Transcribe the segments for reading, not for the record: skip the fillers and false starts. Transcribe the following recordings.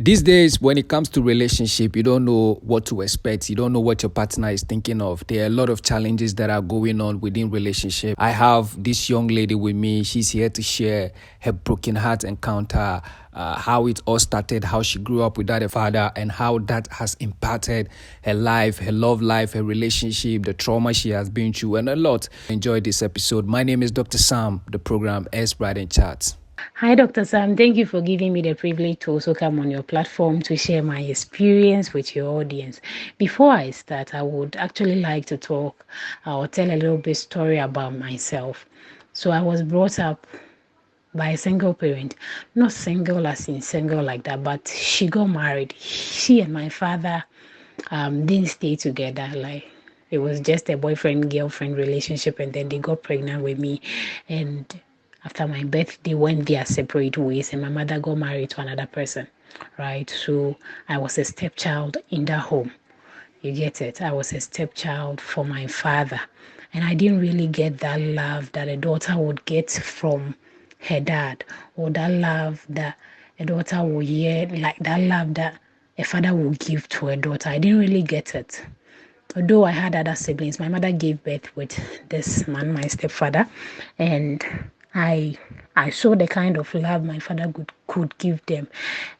These days, when it comes to relationship, you don't know what to expect. You don't know what your partner is thinking of. There are a lot of challenges that are going on within relationship. I have this young lady with me. She's here to share her broken heart encounter, how it all started, how she grew up without a father, and how that has impacted her life, her love life, her relationship, the trauma she has been through, and a lot. Enjoy this episode. My name is Dr. Sam. The program is rideandchat. Hi, Dr. Sam. Thank you for giving me the privilege to also come on your platform to share my experience with your audience. Before I start, I would actually like to talk or tell a little bit story about myself. So I was brought up by a single parent, not single as in single like that, but she got married. She and my father didn't stay together. Like it was just a boyfriend-girlfriend relationship, and then they got pregnant with me. And after my birth, they went their separate ways, and my mother got married to another person, right? So I was a stepchild in that home. You get it? I was a stepchild for my father, and I didn't really get that love that a daughter would get from her dad, or that love that a daughter would hear, like that love that a father will give to a daughter. I didn't really get it. Although I had other siblings, my mother gave birth with this man, my stepfather, and I I saw the kind of love my father could give them.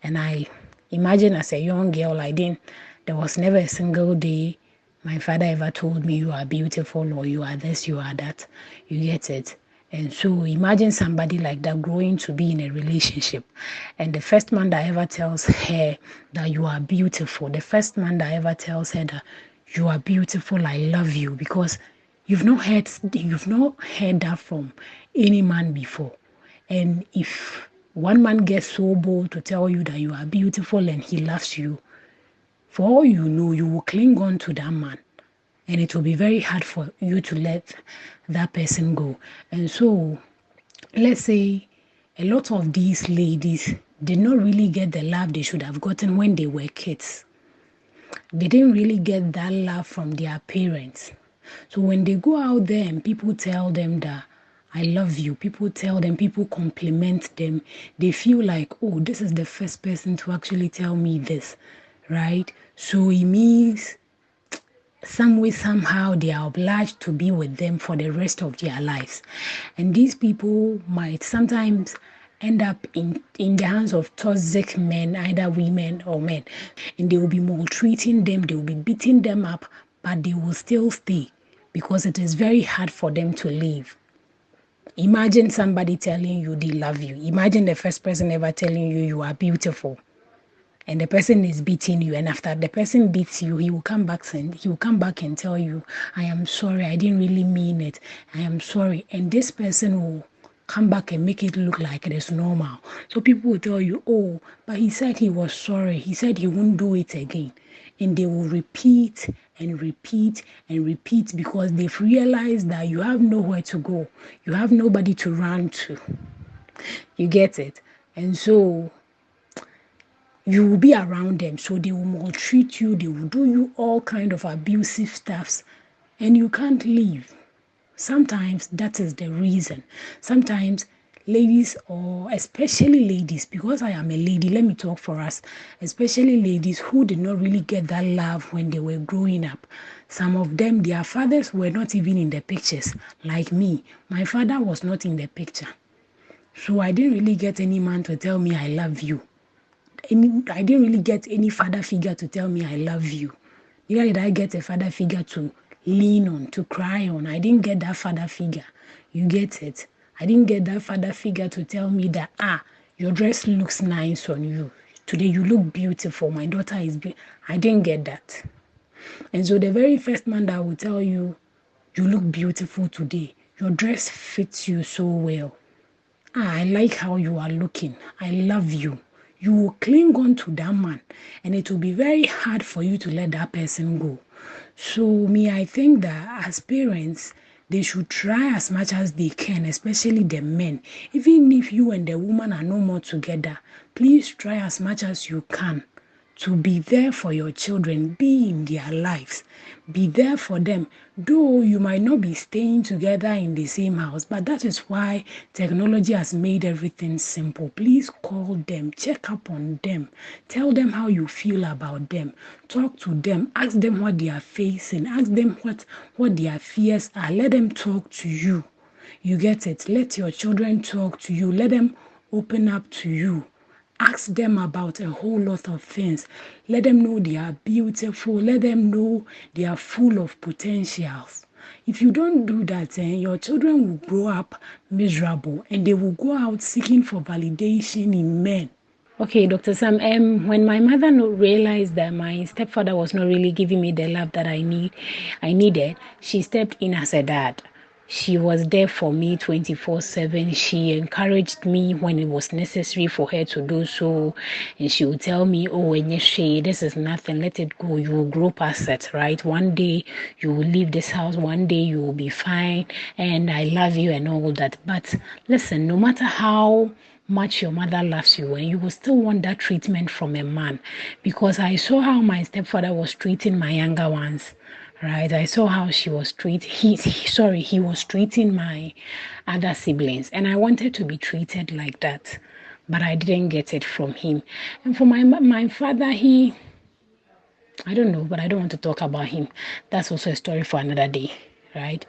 And I imagine as a young girl, there was never a single day my father ever told me you are beautiful or you are this, you are that. You get it? And so imagine somebody like that growing to be in a relationship. And the first man that ever tells her that you are beautiful, the first man that ever tells her that you are beautiful, I love you, because you've not heard that from any man before. And if one man gets so bold to tell you that you are beautiful and he loves you, for all you know, you will cling on to that man. And it will be very hard for you to let that person go. And so, let's say a lot of these ladies did not really get the love they should have gotten when they were kids. They didn't really get that love from their parents. So when they go out there and people tell them that I love you, people tell them, people compliment them, they feel like, oh, this is the first person to actually tell me this, right? So it means some way, somehow, they are obliged to be with them for the rest of their lives. And these people might sometimes end up in the hands of toxic men, either women or men. And they will be maltreating them, they will be beating them up, but they will still stay because it is very hard for them to leave. Imagine somebody telling you they love you. Imagine the first person ever telling you you are beautiful. And the person is beating you, and after the person beats you, he will come back and tell you, I am sorry, I didn't really mean it, I am sorry. And this person will come back and make it look like it is normal. So people will tell you, oh, but he said he was sorry, he said he won't do it again. And they will repeat and repeat and repeat because they've realized that you have nowhere to go, you have nobody to run to. You get it? And so you will be around them, so they will maltreat you, they will do you all kind of abusive stuffs, and you can't leave. Sometimes that is the reason. Sometimes ladies, or especially ladies, because I am a lady, let me talk for us, especially ladies who did not really get that love when they were growing up. Some of them, their fathers were not even in the pictures. Like me, my father was not in the picture. So I didn't really get any man to tell me I love you. I didn't really get any father figure to tell me I love you. Neither did I get a father figure to lean on, to cry on. I didn't get that father figure. You get it? I didn't get that father figure to tell me that, your dress looks nice on you. Today you look beautiful. My daughter is beautiful. I didn't get that. And so the very first man that will tell you, you look beautiful today. Your dress fits you so well. I like how you are looking. I love you. You will cling on to that man, and it will be very hard for you to let that person go. So I think that as parents, they should try as much as they can, especially the men. Even if you and the woman are no more together, please try as much as you can to be there for your children, be in their lives, be there for them. Though you might not be staying together in the same house, but that is why technology has made everything simple. Please call them, check up on them, tell them how you feel about them, talk to them, ask them what they are facing, ask them what their fears are. Let them talk to you. You get it? Let your children talk to you. Let them open up to you. Ask them about a whole lot of things. Let them know they are beautiful. Let them know they are full of potentials. If you don't do that, your children will grow up miserable and they will go out seeking for validation in men. Okay, Dr. Sam, when my mother realized that my stepfather was not really giving me the love that I needed, she stepped in as a dad. She was there for me 24/7. She encouraged me when it was necessary for her to do so. And she would tell me, oh, this is nothing. Let it go. You will grow past it, right? One day you will leave this house. One day you will be fine. And I love you and all that. But listen, no matter how much your mother loves you, and you will still want that treatment from a man, because I saw how my stepfather was treating my younger ones, right? I saw how he was treating my other siblings, and I wanted to be treated like that, but I didn't get it from him. And for my father, I don't know, but I don't want to talk about him. That's also a story for another day, right?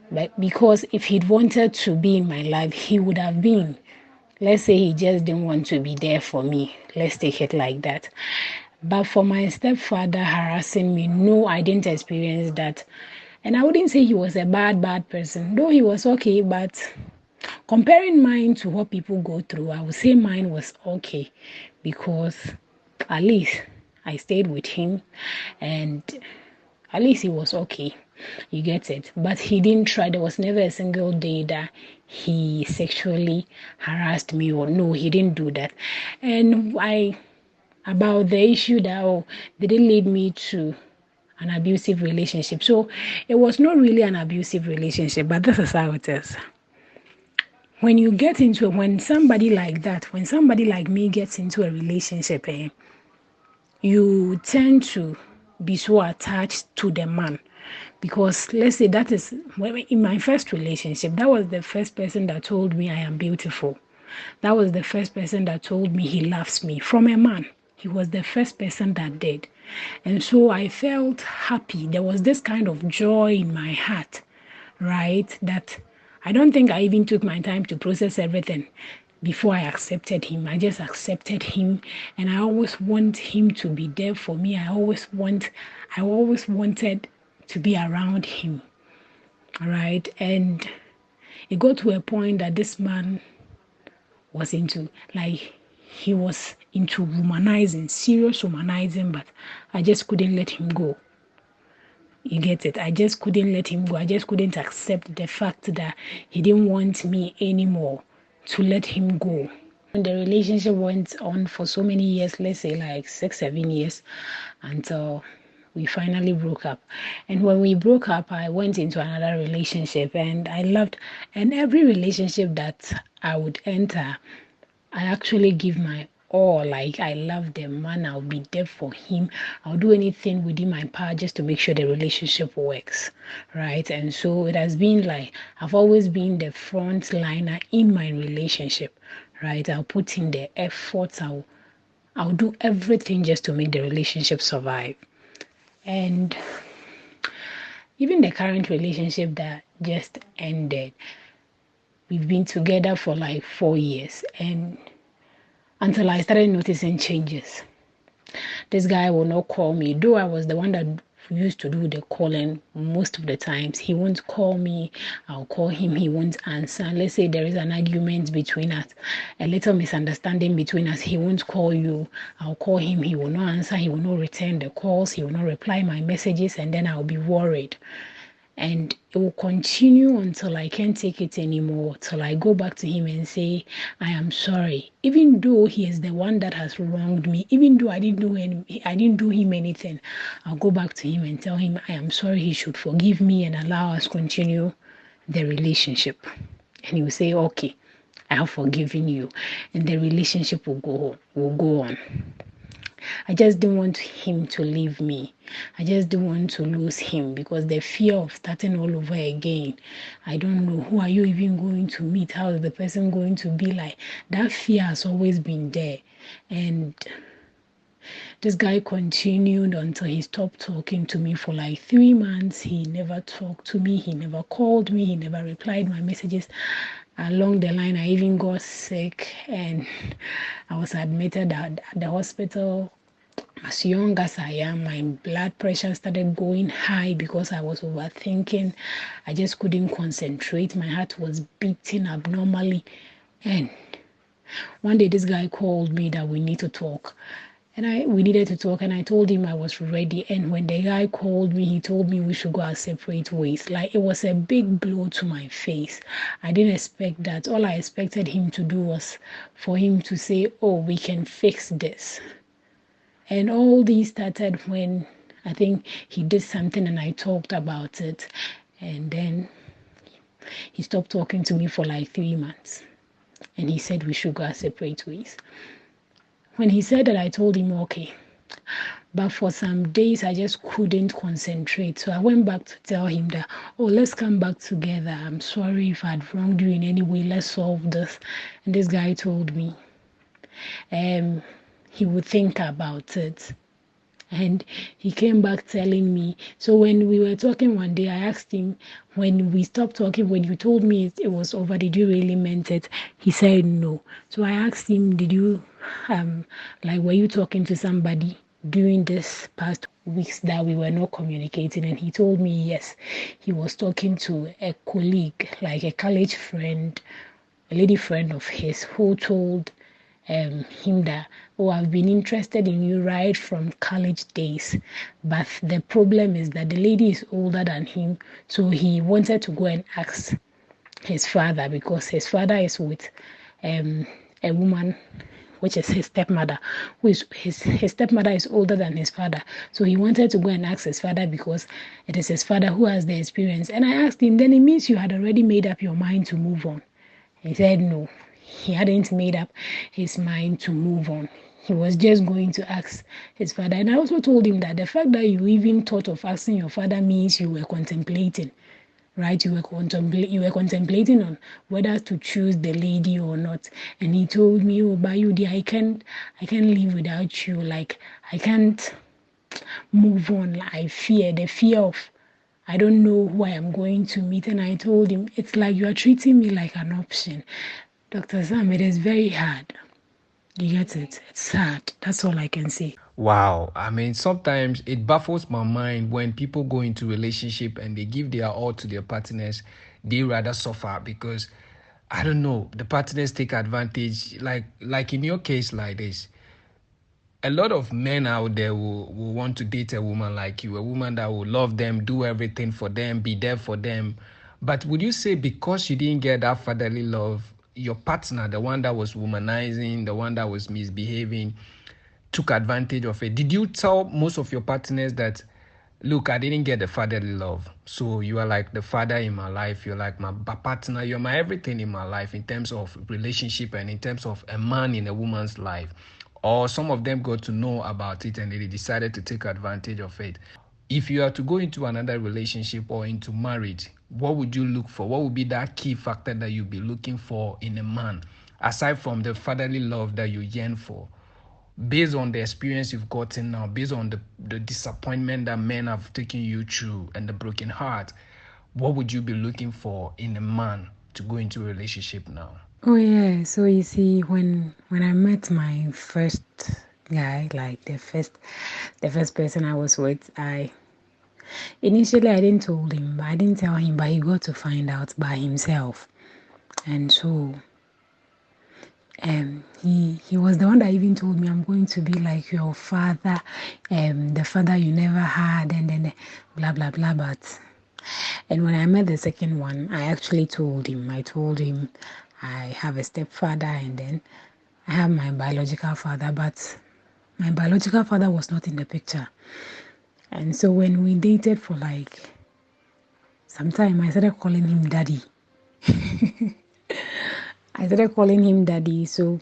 But because if he'd wanted to be in my life, he would have been. Let's say he just didn't want to be there for me. Let's take it like that. But for my stepfather harassing me, no, I didn't experience that. And I wouldn't say he was a bad person, though he was okay. But comparing mine to what people go through, I would say mine was okay, because at least I stayed with him and at least he was okay. You get it? But he didn't try. There was never a single day that he sexually harassed me, or no, he didn't do that. And about the issue that didn't lead me to an abusive relationship. So it was not really an abusive relationship, but this is how it is. When somebody like me gets into a relationship, you tend to be so attached to the man. Because let's say that is, in my first relationship, that was the first person that told me I am beautiful. That was the first person that told me he loves me from a man. He was the first person that did. And so I felt happy. There was this kind of joy in my heart, right? That I don't think I even took my time to process everything before I accepted him. I just accepted him, and I always want him to be there for me. I always wanted to be around him. All right. And it got to a point that this man was he was into womanizing, serious womanizing, but I just couldn't let him go. You get it? I just couldn't let him go. I just couldn't accept the fact that he didn't want me anymore, to let him go. And the relationship went on for so many years, let's say like 6-7 years, until we finally broke up. And when we broke up, I went into another relationship, and and every relationship that I would enter, I actually give my all. Like, I love the man. I'll be there for him. I'll do anything within my power just to make sure the relationship works, right? And so it has been like, I've always been the front liner in my relationship, right? I'll put in the effort. I'll do everything just to make the relationship survive. And even the current relationship that just ended, we've been together for like 4 years, and until I started noticing changes. This guy will not call me, though I was the one that used to do the calling most of the times. He won't call me. I'll call him. He won't answer. Let's say there is an argument between us, a little misunderstanding between us. He won't call you. I'll call him. He will not answer. He will not return the calls. He will not reply my messages, and then I'll be worried. And it will continue until I can't take it anymore, till I go back to him and say, I am sorry. Even though he is the one that has wronged me, even though I didn't do him anything, I'll go back to him and tell him I am sorry. He should forgive me and allow us continue the relationship. And he will say, okay, I have forgiven you. And the relationship will go on. I just didn't want him to leave me. I just didn't want to lose him because the fear of starting all over again. I don't know, who are you even going to meet? How is the person going to be like? That fear has always been there. And this guy continued until he stopped talking to me for like 3 months. He never talked to me. He never called me. He never replied my messages. Along the line, I even got sick and I was admitted at the hospital. As young as I am, my blood pressure started going high because I was overthinking. I just couldn't concentrate. My heart was beating abnormally. And one day this guy called me that we need to talk. And we needed to talk, and I told him I was ready. And when the guy called me, he told me we should go our separate ways. Like, it was a big blow to my face. I didn't expect that. All I expected him to do was for him to say, oh, we can fix this. And all these started when I think he did something and I talked about it. And then he stopped talking to me for like 3 months. And he said we should go our separate ways. When he said that, I told him, okay. But for some days, I just couldn't concentrate. So I went back to tell him that, oh, let's come back together. I'm sorry if I'd wronged you in any way. Let's solve this. And this guy told me he would think about it. And he came back telling me. So when we were talking one day, I asked him, when we stopped talking, when you told me it was over, did you really meant it? He said no. So I asked him, did you, were you talking to somebody during this past weeks that we were not communicating? And he told me yes. He was talking to a colleague, like a college friend, a lady friend of his, who told him that, oh, I've been interested in you right from college days. But the problem is that the lady is older than him. So he wanted to go and ask his father, because his father is with a woman, which is his stepmother, who is his stepmother is older than his father. So he wanted to go and ask his father because it is his father who has the experience. And I asked him, then it means you had already made up your mind to move on. He said no. He hadn't made up his mind to move on. He was just going to ask his father. And I also told him that the fact that you even thought of asking your father means you were contemplating, right? You were contemplating on whether to choose the lady or not. And he told me, oh, Bayudi, I can't live without you. Like, I can't move on. I fear the fear of I don't know who I am going to meet. And I told him, it's like you are treating me like an option. Dr. Sam, it is very hard. You get it? It's hard. That's all I can say. Wow. I mean, sometimes it baffles my mind when people go into relationship and they give their all to their partners, they rather suffer because, I don't know, the partners take advantage. Like in your case like this, a lot of men out there will want to date a woman like you, a woman that will love them, do everything for them, be there for them. But would you say because you didn't get that fatherly love, your partner, the one that was womanizing, the one that was misbehaving, took advantage of it? Did you tell most of your partners that, look, I didn't get the fatherly love, so you are like the father in my life, you're like my partner, you're my everything in my life in terms of relationship and in terms of a man in a woman's life? Or some of them got to know about it and they decided to take advantage of it? If you are to go into another relationship or into marriage, what would you look for? What would be that key factor that you'd be looking for in a man, aside from the fatherly love that you yearn for? Based on the experience you've gotten now, based on the disappointment that men have taken you through and the broken heart, what would you be looking for in a man to go into a relationship now? Oh yeah, so you see, when I met my first guy, like the first person I was with, I didn't told him, but I didn't tell him, but he got to find out by himself. And so he was the one that even told me, I'm going to be like your father, the father you never had, and then blah blah blah. And when I met the second one, I actually told him. I told him I have a stepfather, and then I have my biological father, but my biological father was not in the picture. And so when we dated for like some time, I started calling him daddy. I started calling him daddy. So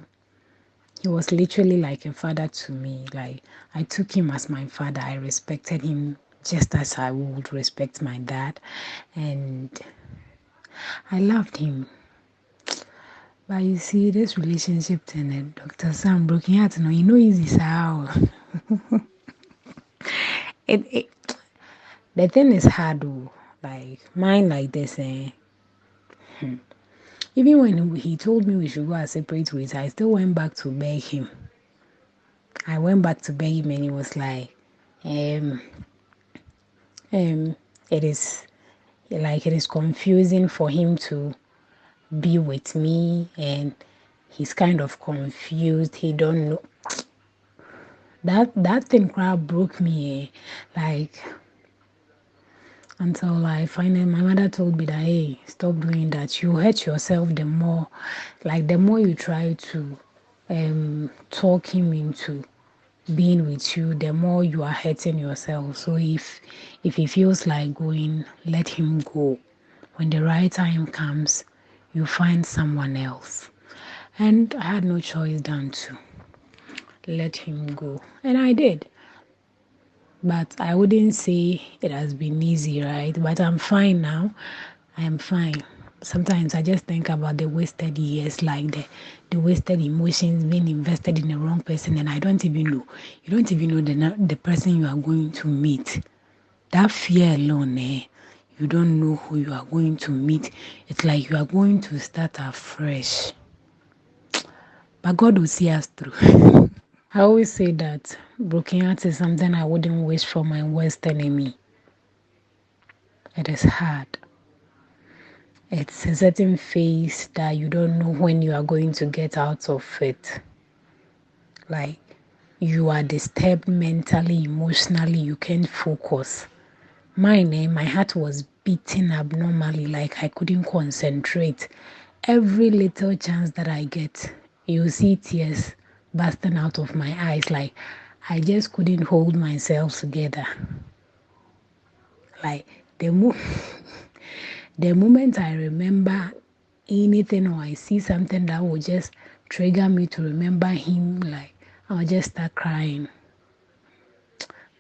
He was literally like a father to me. Like, I took him as my father. I respected him just as I would respect my dad. And I loved him. But you see, this relationship thing, Dr. Sam broken heart, no, you know, easy how. it the thing is hard though. Like mine like this, Even when he told me we should go our separate ways, I still went back to beg him. I went back to beg him and he was like, um, um, it is it is confusing for him to be with me and he's kind of confused. He don't know. That thing crowd broke me, like until I finally my mother told me that hey, stop doing that. You hurt yourself the more, like the more you try to talk him into being with you, the more you are hurting yourself. So if he feels like going, let him go. When the right time comes, you find someone else. And I had no choice than to let him go. And I did. But I wouldn't say it has been easy, right? But I'm fine now. I am fine. Sometimes I just think about the wasted years, like the wasted emotions being invested in the wrong person, and I don't even know. You don't even know the person you are going to meet. That fear alone, you don't know who you are going to meet. It's like you are going to start afresh. But God will see us through. I always say that broken heart is something I wouldn't wish for my worst enemy. It is hard. It's a certain phase that you don't know when you are going to get out of it. Like you are disturbed mentally, emotionally, you can't focus. My heart was beating abnormally, like I couldn't concentrate. Every little chance that I get, you see tears bursting out of my eyes, like I just couldn't hold myself together. Like the moment I remember anything or I see something that will just trigger me to remember him, like I'll just start crying.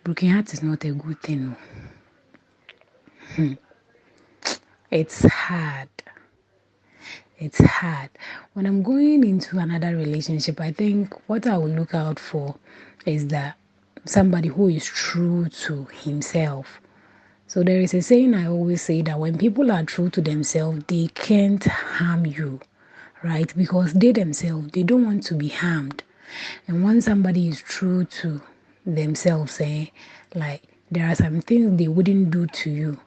Broken heart is not a good thing. No. It's hard. It's hard. When I'm going into another relationship, I think what I will look out for is that somebody who is true to himself. So there is a saying I always say that when people are true to themselves, they can't harm you, right? Because they themselves, they don't want to be harmed. And when somebody is true to themselves, like there are some things they wouldn't do to you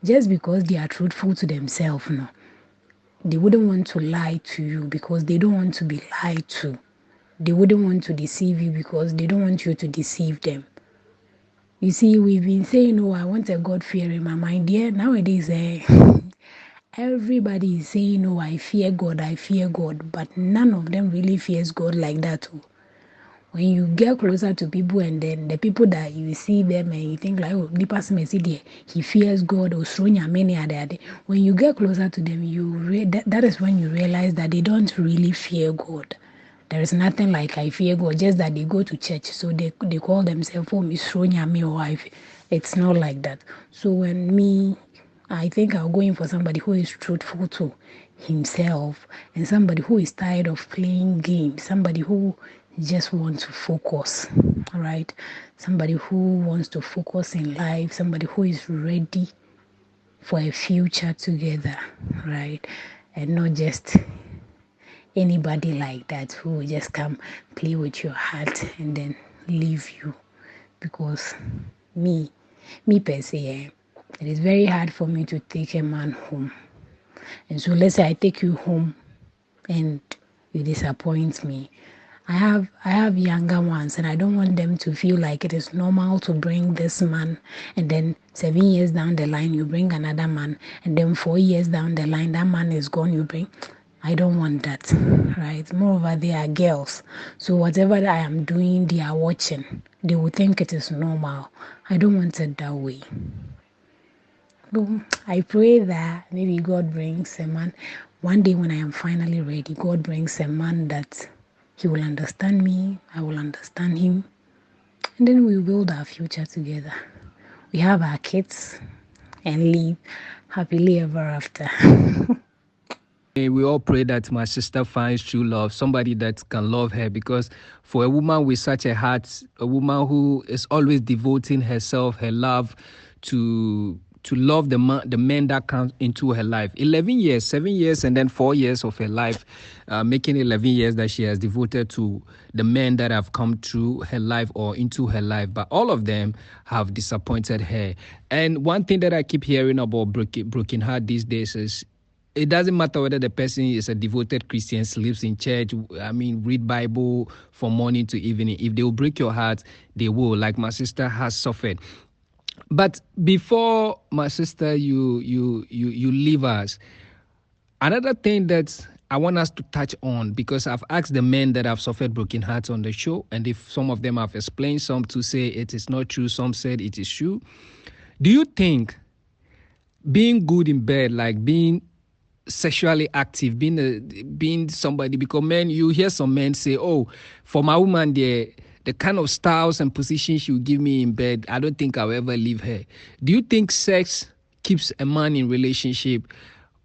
just because they are truthful to themselves, no. They wouldn't want to lie to you because they don't want to be lied to. They wouldn't want to deceive you because they don't want you to deceive them. You see, we've been saying, oh, I want a God fear in my mind. Yeah, nowadays, everybody is saying, oh, I fear God, but none of them really fears God like that. Oh. When you get closer to people and then the people that you see them and you think like, oh, the person may see there, he fears God or Sronya many other. When you get closer to them, that is when you realize that they don't really fear God. There is nothing like I fear God, just that they go to church. So they call themselves, oh, Miss Sronya, me or wife. It's not like that. So I think I'll go in for somebody who is truthful to himself and somebody who is tired of playing games, somebody who just wants to focus, right? Somebody who wants to focus in life, somebody who is ready for a future together, right? And not just anybody like that who will just come play with your heart and then leave you. Because me, me per se, it is very hard for me to take a man home. And so let's say I take you home and you disappoint me. I have younger ones and I don't want them to feel like it is normal to bring this man and then 7 years down the line you bring another man and then 4 years down the line that man is gone you bring. I don't want that, right? Moreover, they are girls. So whatever I am doing, they are watching. They will think it is normal. I don't want it that way. So I pray that maybe God brings a man. One day when I am finally ready, God brings a man that He will understand me, I will understand him, and then we build our future together. We have our kids and live happily ever after. We all pray that my sister finds true love, somebody that can love her, because for a woman with such a heart, a woman who is always devoting herself, her love to love the men that come into her life. 11 years, 7 years, and then 4 years of her life, making 11 years that she has devoted to the men that have come through her life or into her life. But all of them have disappointed her. And one thing that I keep hearing about broken heart these days is, it doesn't matter whether the person is a devoted Christian, sleeps in church, read Bible from morning to evening. If they will break your heart, they will, like my sister has suffered. But before my sister, you leave us, another thing that I want us to touch on, because I've asked the men that have suffered broken hearts on the show, and if some of them have explained, some to say it is not true, some said it is true. Do you think being good in bed, like being sexually active, being somebody, because men, you hear some men say, oh, for my woman, the kind of styles and positions she will give me in bed, I don't think I'll ever leave her. Do you think sex keeps a man in relationship,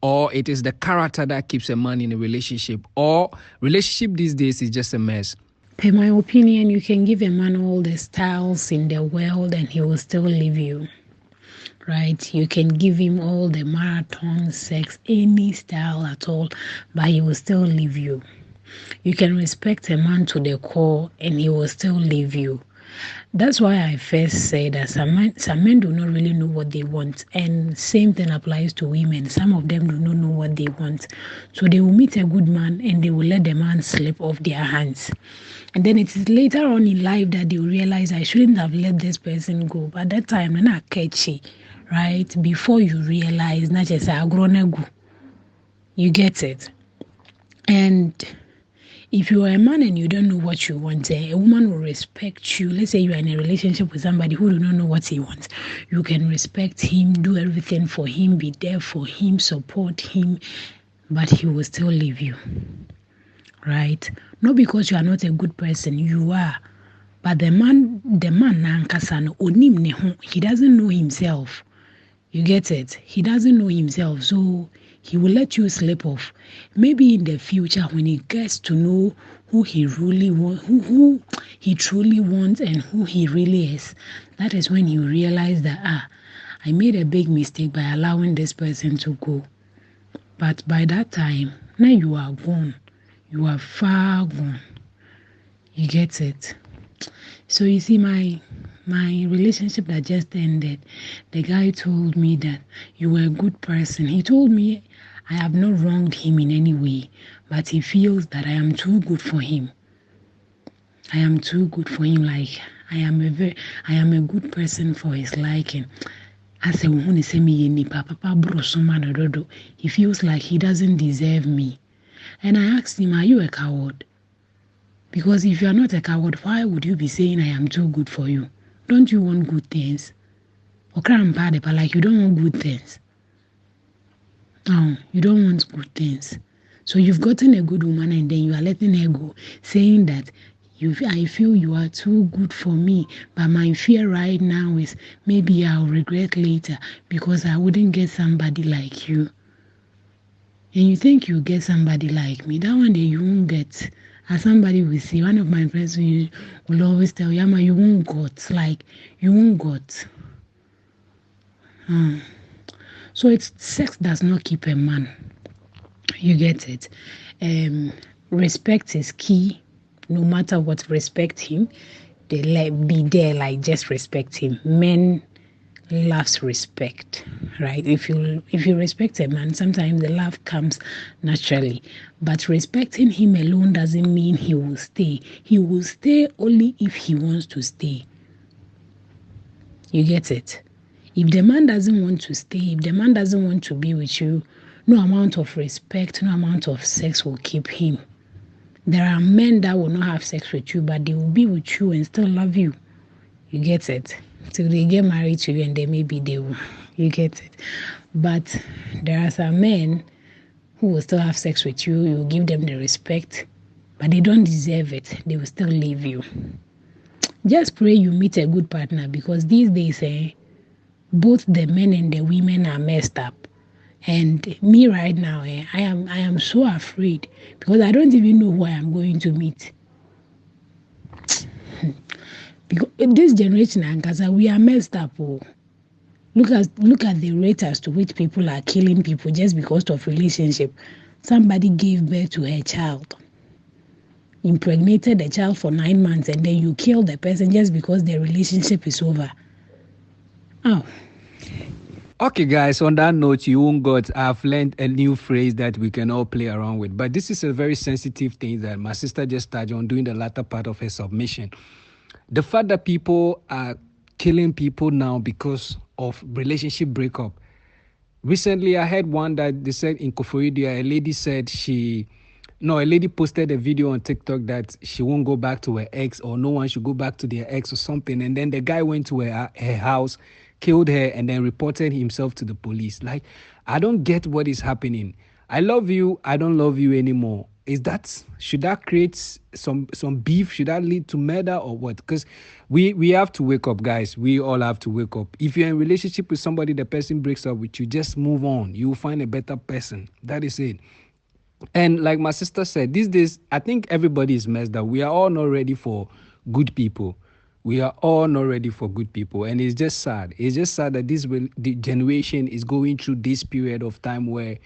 or it is the character that keeps a man in a relationship, or relationship these days is just a mess? In my opinion, you can give a man all the styles in the world and he will still leave you. Right? You can give him all the marathon sex, any style at all, but he will still leave you. You can respect a man to the core and he will still leave you. That's why I first said that some men do not really know what they want. And same thing applies to women. Some of them do not know what they want. So they will meet a good man and they will let the man slip off their hands. And then it is later on in life that they will realize, I shouldn't have let this person go. But at that time, they're not catchy, right? Before you realize, not just you get it. And if you are a man and you don't know what you want, a woman will respect you. Let's say you are in a relationship with somebody who do not know what he wants. You can respect him, do everything for him, be there for him, support him, but he will still leave you, right? Not because you are not a good person, you are. But the man he doesn't know himself. You get it? He doesn't know himself, so he will let you slip off. Maybe in the future, when he gets to know who he really wants, who he truly wants, and who he really is, that is when you realize that I made a big mistake by allowing this person to go. But by that time, now you are gone. You are far gone. You get it? So you see, my relationship that just ended, the guy told me that you were a good person. He told me I have not wronged him in any way, but he feels that I am too good for him. I am too good for him. Like I am a good person for his liking. I said, he feels like he doesn't deserve me. And I asked him, are you a coward? Because if you are not a coward, why would you be saying I am too good for you? Don't you want good things? But like you don't want good things. No, you don't want good things. So you've gotten a good woman and then you are letting her go, saying that I feel you are too good for me, but my fear right now is maybe I'll regret later because I wouldn't get somebody like you. And you think you get somebody like me, that one day you won't get. As somebody will say, one of my friends will always tell Yama, you won't got, like you won't got. So sex does not keep a man. You get it. Respect is key. No matter what, respect him. They be there, like just respect him. Men loves respect, right? If you respect a man, sometimes the love comes naturally. But respecting him alone doesn't mean he will stay. He will stay only if he wants to stay. You get it? If the man doesn't want to stay, if the man doesn't want to be with you, no amount of respect, no amount of sex will keep him. There are men that will not have sex with you, but they will be with you and still love you. You get it? Till they get married to you and then maybe they will. You get it? But there are some men who will still have sex with you. You give them the respect, but they don't deserve it. They will still leave you. Just pray you meet a good partner, because these days, both the men and the women are messed up. And me right now, I am so afraid, because I don't even know who I am going to meet. Because this generation, Ankasa, we are messed up. Oh. Look at the rate as to which people are killing people just because of relationship. Somebody gave birth to her child, impregnated the child for 9 months, and then you kill the person just because their relationship is over. Oh. Okay, guys, on that note, you won't got, I've learned a new phrase that we can all play around with. But this is a very sensitive thing that my sister just started on doing the latter part of her submission. The fact that people are killing people now because of relationship breakup. Recently, I heard one that they said in Koforidua, a lady posted a video on TikTok that she won't go back to her ex, or no one should go back to their ex or something. And then the guy went to her house, killed her, and then reported himself to the police. Like, I don't get what is happening. I love you, I don't love you anymore. Should that create some beef? Should that lead to murder or what? Because we have to wake up, guys. We all have to wake up. If you're in a relationship with somebody, the person breaks up with you, just move on. You will find a better person. That is it. And like my sister said, these days, I think everybody is messed up. We are all not ready for good people. We are all not ready for good people. And it's just sad. It's just sad that the generation is going through this period of time where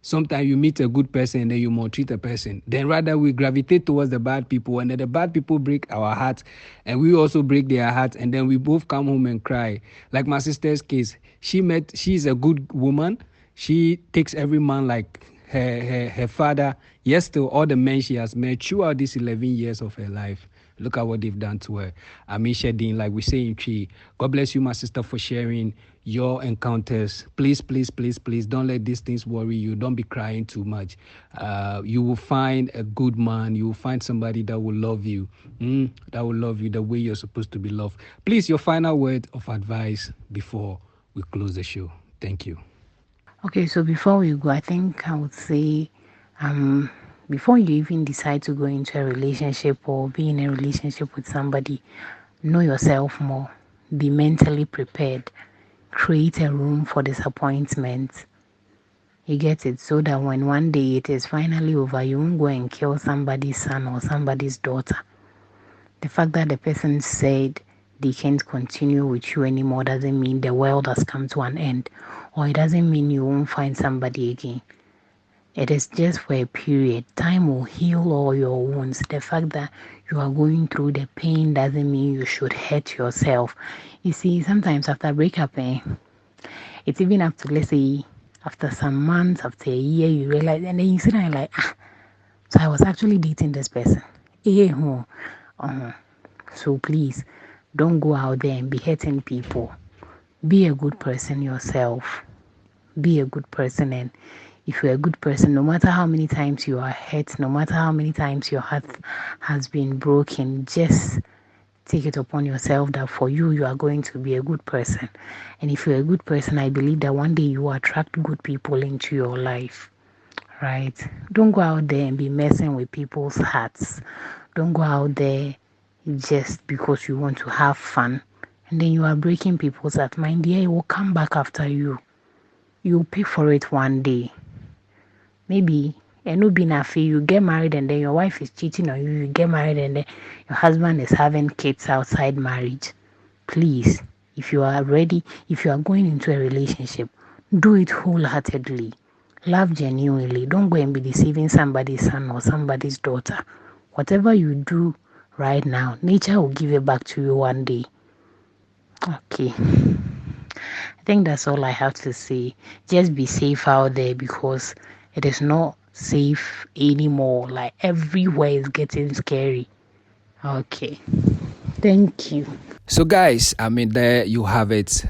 sometimes you meet a good person and then you maltreat a person. Then rather we gravitate towards the bad people, and then the bad people break our hearts and we also break their hearts, and then we both come home and cry. Like my sister's case, she's a good woman. She takes every man like her father. Yes, to all the men she has met throughout these 11 years of her life. Look at what they've done to her. Amisha Dean, like we say in Tree. God bless you, my sister, for sharing your encounters. Please, please, please, please don't let these things worry you. Don't be crying too much. You will find a good man. You will find somebody that will love you. That will love you the way you're supposed to be loved. Please, your final word of advice before we close the show. Thank you. Okay, so before we go, I think I would say, before you even decide to go into a relationship or be in a relationship with somebody, know yourself more. Be mentally prepared. Create a room for disappointment. You get it? So that when one day it is finally over, you won't go and kill somebody's son or somebody's daughter. The fact that the person said they can't continue with you anymore doesn't mean the world has come to an end, or it doesn't mean you won't find somebody again. It is just for a period. Time will heal all your wounds. The fact that you are going through the pain doesn't mean you should hurt yourself. You see, sometimes after breakup, it's even after, let's say, after some months, after a year, you realize, and then you sit there like, so I was actually dating this person. So please, don't go out there and be hurting people. Be a good person yourself. Be a good person, and if you're a good person, no matter how many times you are hurt, no matter how many times your heart has been broken, just take it upon yourself that for you, you are going to be a good person. And if you're a good person, I believe that one day you will attract good people into your life, right? Don't go out there and be messing with people's hearts. Don't go out there just because you want to have fun, and then you are breaking people's heart. My dear, it will come back after you. You'll pay for it one day. Maybe you get married and then your wife is cheating on you. You get married and then your husband is having kids outside marriage. Please, if you are ready, if you are going into a relationship, do it wholeheartedly. Love genuinely. Don't go and be deceiving somebody's son or somebody's daughter. Whatever you do right now, nature will give it back to you one day. Okay. I think that's all I have to say. Just be safe out there, because it is not safe anymore. Like, everywhere is getting scary. Okay. Thank you. So guys, there you have it.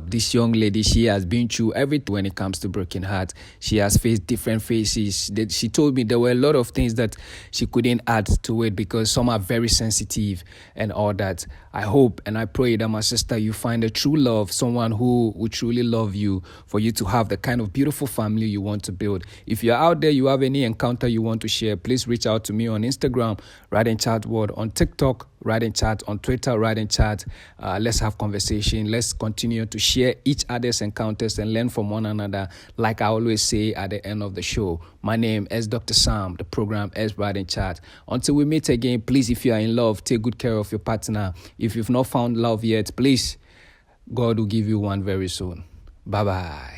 This young lady, she has been through everything when it comes to broken heart. She has faced different phases. She told me there were a lot of things that she couldn't add to it because some are very sensitive and all that. I hope and I pray that, my sister, you find a true love, someone who will truly love you, for you to have the kind of beautiful family you want to build. If you're out there, you have any encounter you want to share, please reach out to me on Instagram, Ride and Chat Word, on TikTok, Ride and Chat, on Twitter, Ride and Chat. Let's have conversation. Let's continue to share each other's encounters and learn from one another. Like I always say at the end of the show, my name is Dr. Sam. The program is Ride and Chat. Until we meet again, please, if you are in love, take good care of your partner. If you've not found love yet, please, God will give you one very soon. Bye-bye.